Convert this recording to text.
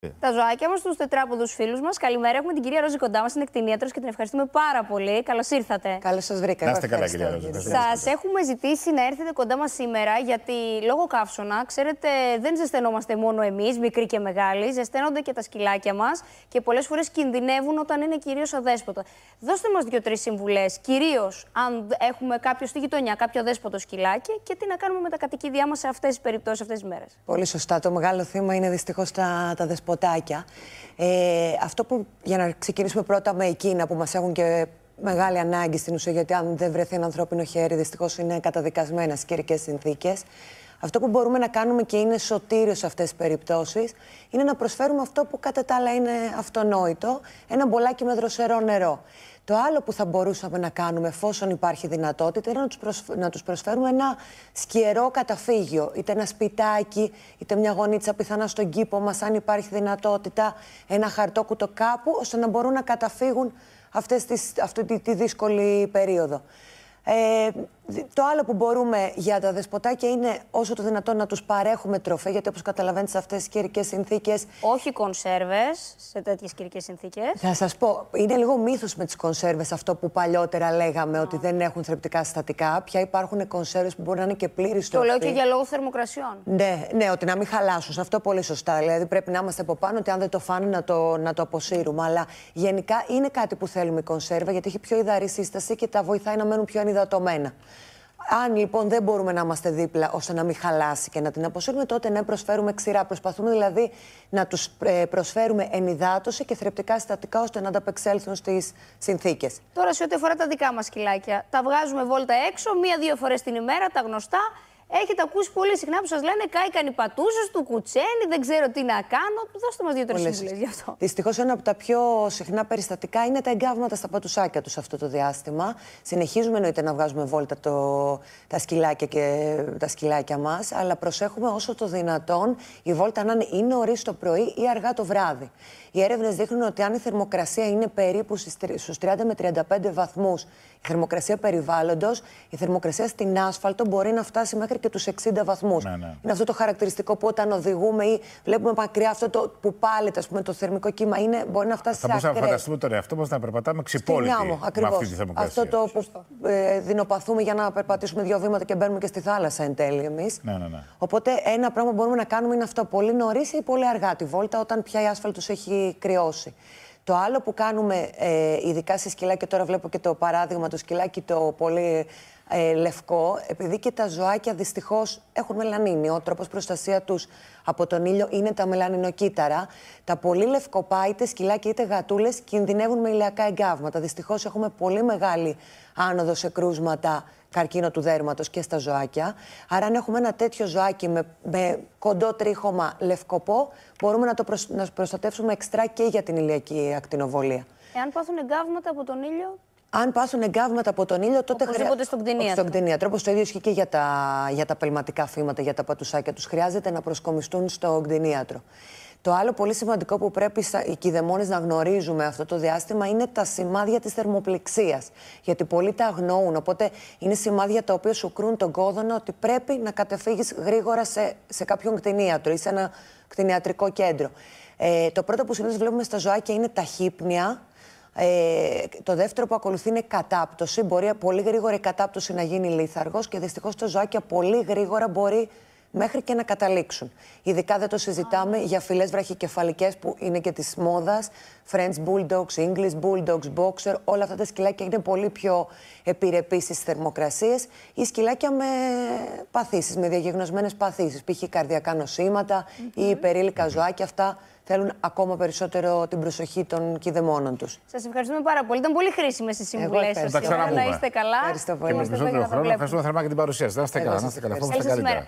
Τα ζωάκια μας, τους τετράποδους φίλους μας. Καλημέρα. Έχουμε την κυρία Ρόζη κοντά μας, είναι κτηνίατρος και την ευχαριστούμε πάρα πολύ. Καλώς ήρθατε. Καλώς σας βρήκα. Να είστε καλά, κυρία Ρόζη. Σας έχουμε ζητήσει να έρθετε κοντά μας σήμερα, γιατί λόγω καύσωνα, ξέρετε, δεν ζεσθενόμαστε μόνο εμείς, μικροί και μεγάλοι, ζεσθένονται και τα σκυλάκια μας και πολλές φορές κινδυνεύουν όταν είναι κυρίως αδέσποτα. Δώστε μας 2-3 συμβουλές, κυρίως αν έχουμε κάποιο στη γειτονιά, κάποιο αδέσποτο σκυλάκι και τι να κάνουμε με τα κατοικίδια μας σε αυτές τις περιπτώσεις, αυτές τις μέρες. Πολύ σωστά. Το μεγάλο θύμα είναι δυστυχώς τα δεσποτάκια. Αυτό που, για να ξεκινήσουμε πρώτα με εκείνα που μας έχουν και μεγάλη ανάγκη στην ουσία, γιατί αν δεν βρεθεί ένα ανθρώπινο χέρι, δυστυχώς είναι καταδικασμένα στις καιρικές συνθήκες. Αυτό που μπορούμε να κάνουμε και είναι σωτήριο σε αυτές τις περιπτώσεις, είναι να προσφέρουμε αυτό που κατά τα άλλα είναι αυτονόητο, ένα μπολάκι με δροσερό νερό. Το άλλο που θα μπορούσαμε να κάνουμε, εφόσον υπάρχει δυνατότητα, είναι να τους προσφέρουμε ένα σκιερό καταφύγιο. Είτε ένα σπιτάκι, είτε μια γωνίτσα πιθανά στον κήπο μας, αν υπάρχει δυνατότητα, ένα χαρτόκουτο κάπου, ώστε να μπορούν να καταφύγουν αυτή τη δύσκολη περίοδο. Το άλλο που μπορούμε για τα δεσποτάκια είναι όσο το δυνατόν να τους παρέχουμε τροφέ, γιατί όπως καταλαβαίνετε σε αυτές τις καιρικές συνθήκες. Όχι κονσέρβες σε τέτοιες καιρικές συνθήκες. Θα σας πω, είναι λίγο μύθος με τις κονσέρβες αυτό που παλιότερα λέγαμε ότι δεν έχουν θρεπτικά συστατικά. Πια υπάρχουν κονσέρβες που μπορεί να είναι και πλήρης τροφή. Το λέω και για λόγω θερμοκρασιών. Ναι, ότι να μην χαλάσουν. Σε αυτό πολύ σωστά. Δηλαδή πρέπει να είμαστε από πάνω, ότι αν δεν το φάνε να το αποσύρουμε. Αλλά γενικά είναι κάτι που θέλουμε η κονσέρβα, γιατί έχει πιο υδαρή σύσταση και τα βοηθάει να μένουν πιο ανυδατωμένα. Αν λοιπόν δεν μπορούμε να είμαστε δίπλα ώστε να μην χαλάσει και να την αποσύρουμε, τότε ναι, προσφέρουμε ξηρά. Προσπαθούμε δηλαδή να τους προσφέρουμε ενυδάτωση και θρεπτικά συστατικά ώστε να ανταπεξέλθουν στις συνθήκες. Τώρα, σε ό,τι αφορά τα δικά μας σκυλάκια, τα βγάζουμε βόλτα έξω 1-2 φορές την ημέρα, τα γνωστά. Έχετε ακούσει πολύ συχνά που σας λένε κάηκαν οι πατούσες του, κουτσένι, δεν ξέρω τι να κάνω. Δώστε μας 2-3 συμβουλές γι' αυτό. Δυστυχώς, ένα από τα πιο συχνά περιστατικά είναι τα εγκάβματα στα πατουσάκια τους αυτό το διάστημα. Συνεχίζουμε εννοείται να βγάζουμε βόλτα τα σκυλάκια και τα σκυλάκια μας, αλλά προσέχουμε όσο το δυνατόν η βόλτα να είναι ή νωρίς το πρωί ή αργά το βράδυ. Οι έρευνες δείχνουν ότι αν η θερμοκρασία είναι περίπου στους 30 με 35 βαθμούς, η θερμοκρασία περιβάλλοντος, η θερμοκρασία στην άσφαλτο μπορεί να φτάσει μέχρι και τους 60 βαθμούς. Ναι. Είναι αυτό το χαρακτηριστικό που όταν οδηγούμε ή βλέπουμε μακριά αυτό που πάλεται, το θερμικό κύμα μπορεί να φτάσει σε ακραίες. Θα μπορούσαμε να φανταστούμε τον εαυτό μας να περπατάμε ξυπόλυτοι με αυτή τη θερμοκρασία. Αυτό το που δεινοπαθούμε για να περπατήσουμε 2 βήματα και μπαίνουμε και στη θάλασσα εν τέλει εμείς. Ναι. Οπότε ένα πράγμα που μπορούμε να κάνουμε είναι αυτό, πολύ νωρίς ή πολύ αργά τη βόλτα, όταν πια η άσφαλτος έχει κρυώσει. Το άλλο που κάνουμε, ειδικά σε σκυλάκια, τώρα βλέπω και το παράδειγμα, το σκυλάκι το πολύ λευκό, επειδή και τα ζωάκια δυστυχώς έχουν μελανίνη. Ο τρόπος προστασία τους από τον ήλιο είναι τα μελανινοκύτταρα. Τα πολύ λευκοπά, είτε σκυλάκια είτε γατούλες, κινδυνεύουν με ηλιακά εγκάβματα. Δυστυχώς έχουμε πολύ μεγάλη άνοδο σε κρούσματα καρκίνο του δέρματος και στα ζωάκια. Άρα, αν έχουμε ένα τέτοιο ζωάκι με κοντό τρίχωμα λευκοπό, μπορούμε να προστατεύσουμε εξτρά και για την ηλιακή ακτινοβολία. Εάν πάθουν εγκάβματα από τον ήλιο. Αν πάθουν εγκάβματα από τον ήλιο, τότε οπωσδήποτε στον κτηνίατρο. Στον κτηνίατρο. Όπως το ίδιο ισχύει και για τα πελματικά φύματα, για τα πατουσάκια τους. Χρειάζεται να προσκομιστούν στο κτηνίατρο. Το άλλο πολύ σημαντικό που πρέπει οι κηδεμόνες να γνωρίζουμε αυτό το διάστημα είναι τα σημάδια της θερμοπληξίας. Γιατί πολλοί τα αγνοούν. Οπότε είναι σημάδια τα οποία σου κρούν τον κόδωνα ότι πρέπει να καταφύγεις γρήγορα σε κάποιον κτηνίατρο ή σε ένα κτηνιατρικό κέντρο. Το πρώτο που συνήθως βλέπουμε στα ζωάκια είναι τα χύπνια. Το δεύτερο που ακολουθεί είναι κατάπτωση. Μπορεί πολύ γρήγορα η κατάπτωση να γίνει λίθαργος και δυστυχώς τα ζωάκια πολύ γρήγορα μπορεί μέχρι και να καταλήξουν. Ειδικά δεν το συζητάμε για φυλές βραχικεφαλικές που είναι και της μόδας. French Bulldogs, English Bulldogs, Boxer, όλα αυτά τα σκυλάκια είναι πολύ πιο επιρρεπείς στις θερμοκρασίες. Ή σκυλάκια με παθήσεις, με διαγνωσμένες παθήσεις, π.χ. καρδιακά νοσήματα ή υπερήλικα ζωάκια. Αυτά θέλουν ακόμα περισσότερο την προσοχή των κηδεμόνων τους. Σας ευχαριστούμε πάρα πολύ. Ήταν πολύ χρήσιμες οι συμβουλές σας. Να είστε καλά. Ευχαριστώ πολύ. Και με περισσότερο χρόνο, ευχαριστούμε θερμά και την παρουσία σας. Να είστε καλά.